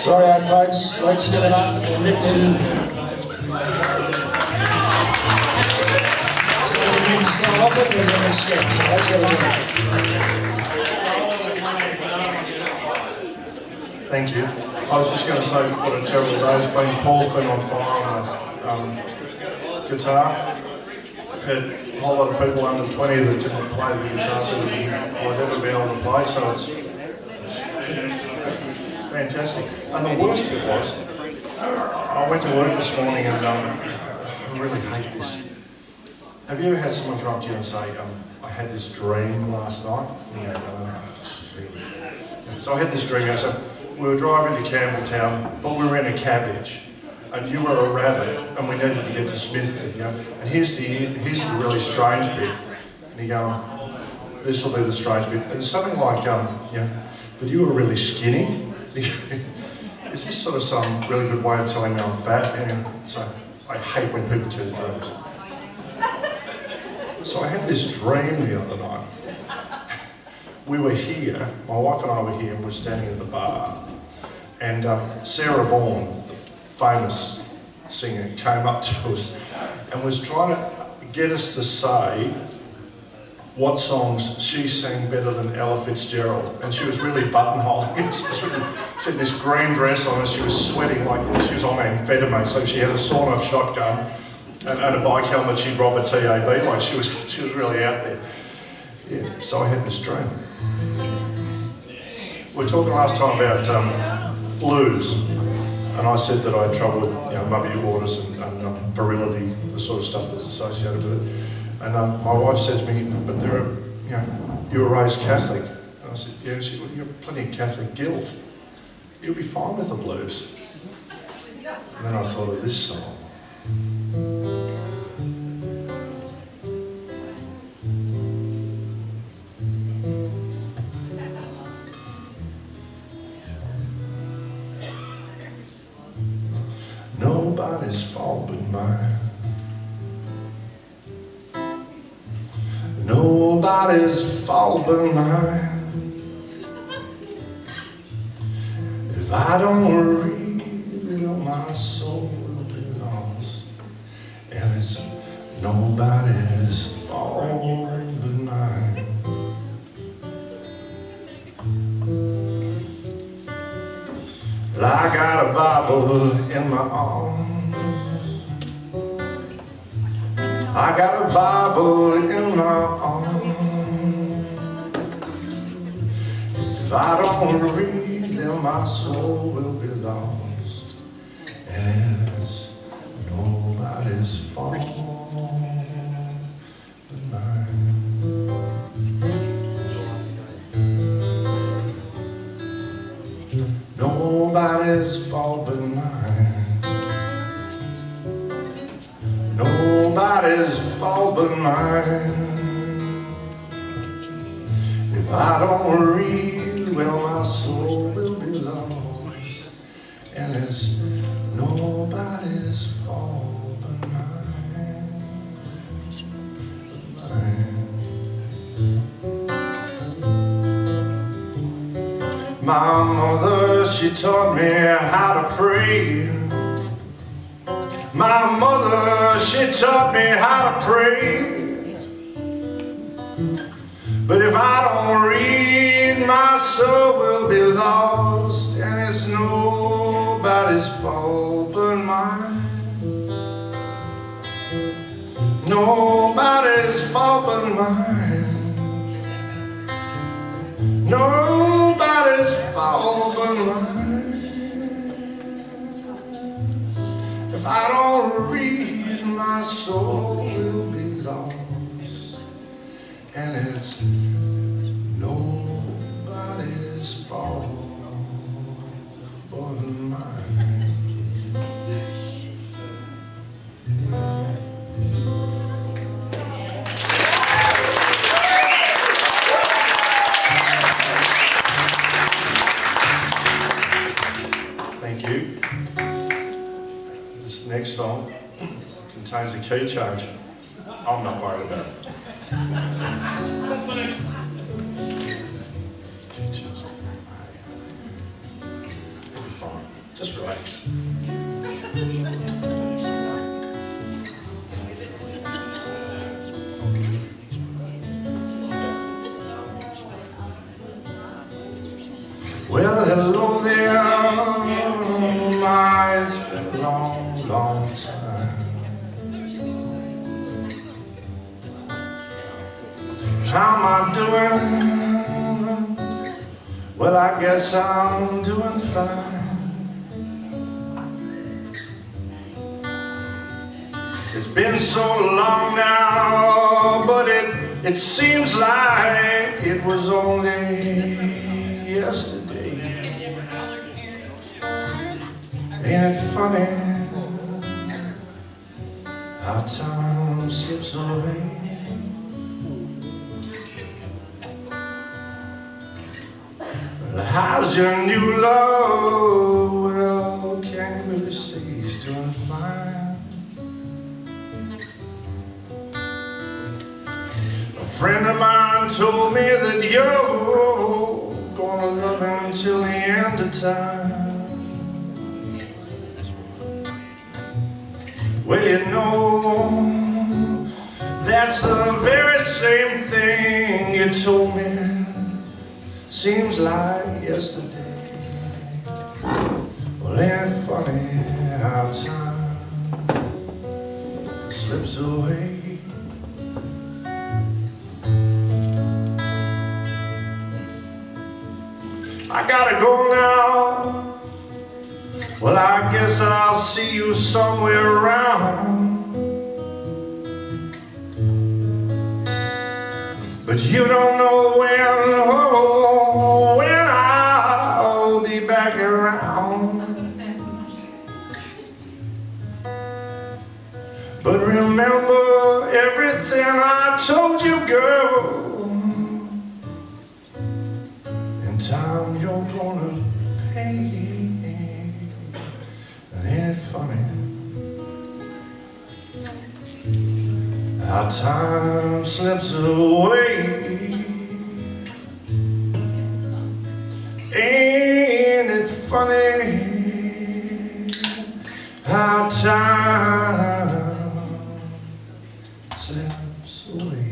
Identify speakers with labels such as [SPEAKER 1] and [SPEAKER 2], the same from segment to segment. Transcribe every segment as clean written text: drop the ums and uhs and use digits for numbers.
[SPEAKER 1] Righto, folks, let's give it up for Mick Reid. To start off with, we're going to skip, so let's get it on.
[SPEAKER 2] Thank you. I was just going to say what a terrible day it's been. Paul's been on fire on a guitar. Had a whole lot of people under 20 that couldn't play the guitar better than I've ever been able to play, so it's fantastic. And the worst bit was, I went to work this morning and I really hate this. Have you ever had someone come up to you and say, I had this dream last night? And you go, so I had this dream, so we were driving to Campbelltown, but we were in a cabbage, and you were a rabbit, and we needed to get to Smithton, you know. And here's the really strange bit. And you go, this will be the strange bit. And it's something like, you know, but you were really skinny. Is this sort of some really good way of telling me I'm fat? And so I hate when people tell dreams. So I had this dream the other night. We were here, my wife and I were here, and we're standing at the bar. And Sarah Vaughan, the famous singer, came up to us and was trying to get us to say what songs she sang better than Ella Fitzgerald. And she was really buttonholing. She had this green dress on and she was sweating like she was on amphetamine. So she had a sawn-off shotgun and a bike helmet. She'd rob a TAB, like she was really out there. Yeah, so I had this dream. We were talking last time about blues, and I said that I had trouble with, you know, muddy waters and virility, the sort of stuff that's associated with it. And my wife said to me, but there are, you know, you were raised Catholic. And I said, yeah. She said, well, you have plenty of Catholic guilt. You'll be fine with the blues. And then I thought of this song. Nobody's fault but mine. Nobody's fault but mine. If I don't read it, my soul will be lost. And it's nobody's fault but mine. But I got a Bible in my arms. I got a Bible in my arms. If I don't read them, my soul will be lost. And it's nobody's fault but mine. Nobody's fault but mine. Nobody's fault but mine. If I don't read, well, my soul will be lost. And it's nobody's fault but mine. My mother, she taught me how to pray. My mother, she taught me how to pray. But if I don't read, my soul will be lost. And it's nobody's fault but mine. Nobody's fault but mine. Nobody's fault but mine. If I don't read, my soul will be lost. And it's nobody's fault but mine. Thank you. This next song contains a key change. I'm not worried about it. It'll be fine. Just relax. Well, hello there, it's been a long, long time. How am I doing? Well, I guess I'm doing fine. It's been so long now, but it seems like it was only yesterday. Ain't it funny how time slips away? Well, how's your new love? Well, can't really say he's doing fine. A friend of mine told me that you're gonna love him till the end of time. Well, you know, that's the very same thing you told me. Seems like yesterday. Well, ain't it funny how time slips away? I gotta go now. Well, I guess I'll see you somewhere around. But you don't know when I'll be back around. But remember everything I told you, girl. In time you're gonna pay. Ain't it funny how time slips away? Ain't it funny how time slips away?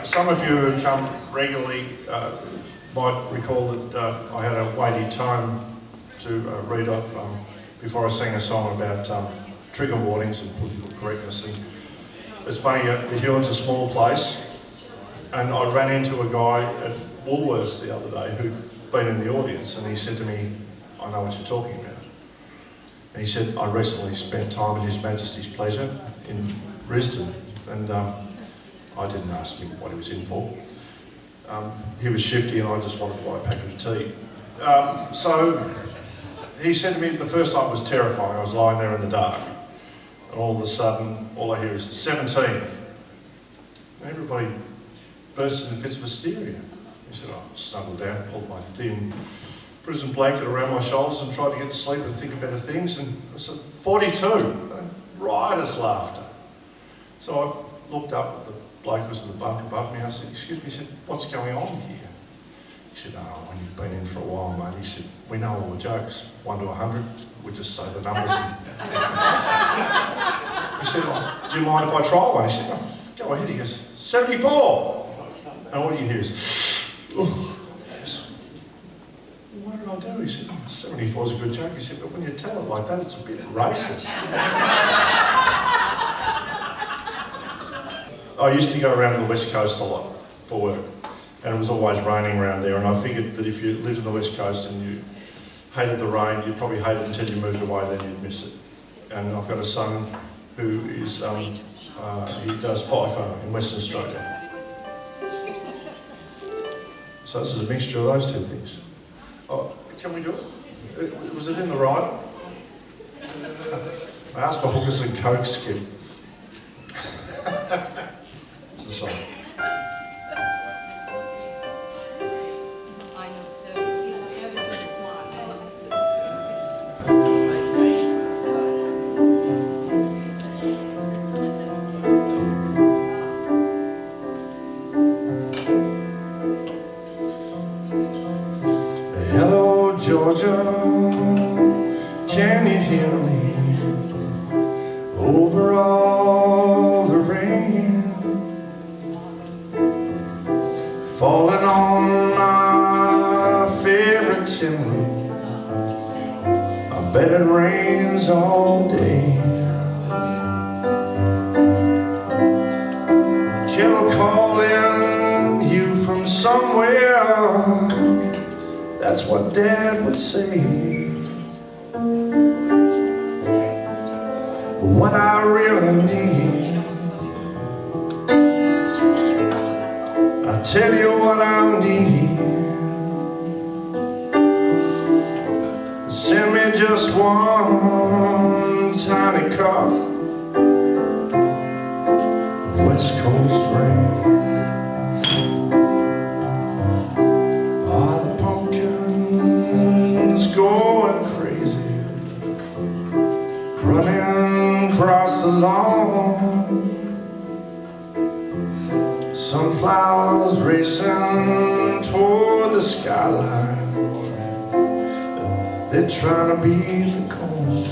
[SPEAKER 2] Some of you who come regularly might recall that I had a weighty time to read up before I sang a song about trigger warnings and political correctness. And it's funny, the Huon's a small place, and I ran into a guy at Woolworths the other day who'd been in the audience, and he said to me, "I know what you're talking about." And he said, "I recently spent time at His Majesty's pleasure in Risdon," and I didn't ask him what he was in for. He was shifty and I just wanted to buy a packet of tea. So he said to me, the first night was terrifying. I was lying there in the dark, and all of a sudden, all I hear is 17. And everybody bursts into fits of hysteria. He said, I snuggled down, pulled my thin prison blanket around my shoulders and tried to get to sleep and think of better things. And I said, 42, riotous laughter. So I looked up at the bloke who was in the bunk above me. I said, "Excuse me," he said, "what's going on here?" He said, "Oh, when you've been in for a while, mate," he said, "we know all the jokes, 1 to 100, we just say the numbers." He said, "Oh, do you mind if I try one?" He said, "Oh, go ahead." He goes, 74. And all you hear is, "Oh." What did I do? He said, 74 is a good joke. He said, "but when you tell it like that, it's a bit racist." I used to go around to the West Coast a lot for work, and it was always raining around there, and I figured that if you lived on the West Coast and you hated the rain, you'd probably hate it until you moved away, then you'd miss it. And I've got a son who is, he does FIFO in Western Australia. So this is a mixture of those two things. Oh, can we do it? Was it in the ride? I asked for hookers and coke, Skip. It's the song.
[SPEAKER 3] I know, sir. Servicemen are smart.
[SPEAKER 2] can you hear me over all the rain falling on my favorite tin roof? I bet it rains all day. Kettle calling you from somewhere, that's what Dad would say. But what I really need, I'll tell you what I need. Send me just one tiny cup of West Coast rain. Are the pumpkins going crazy, running across the lawn? Sunflowers racing toward the skyline, they're trying to beat the cold.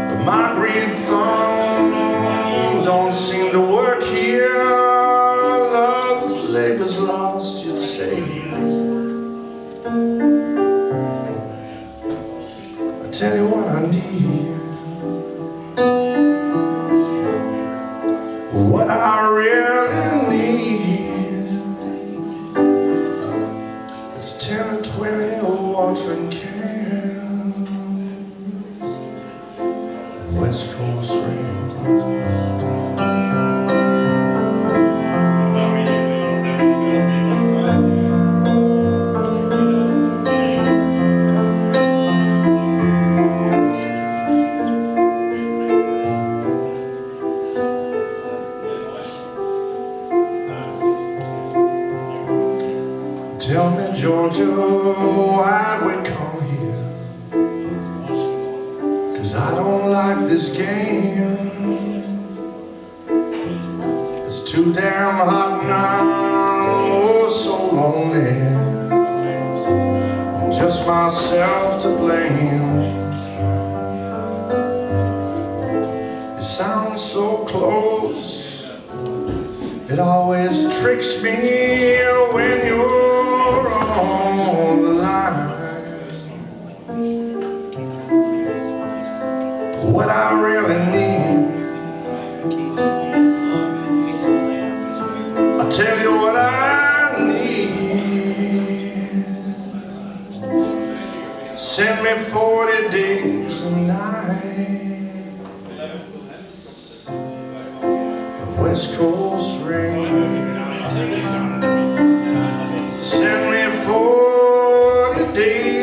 [SPEAKER 2] But my green thumb don't seem to work here. Love's labor's lost, you'd say. I tell you what I need, what I really need is 10 or 20 watering cans of West Coast rain. Tell me, Georgia, why'd we come here? 'Cause I don't like this game. It's too damn hot now, oh so lonely. I'm just myself to blame. It sounds so close, it always tricks me when you're on the line. What I really need, I'll tell you what I need. Send me 40 days and nights of West Coast rain. Send me 40 days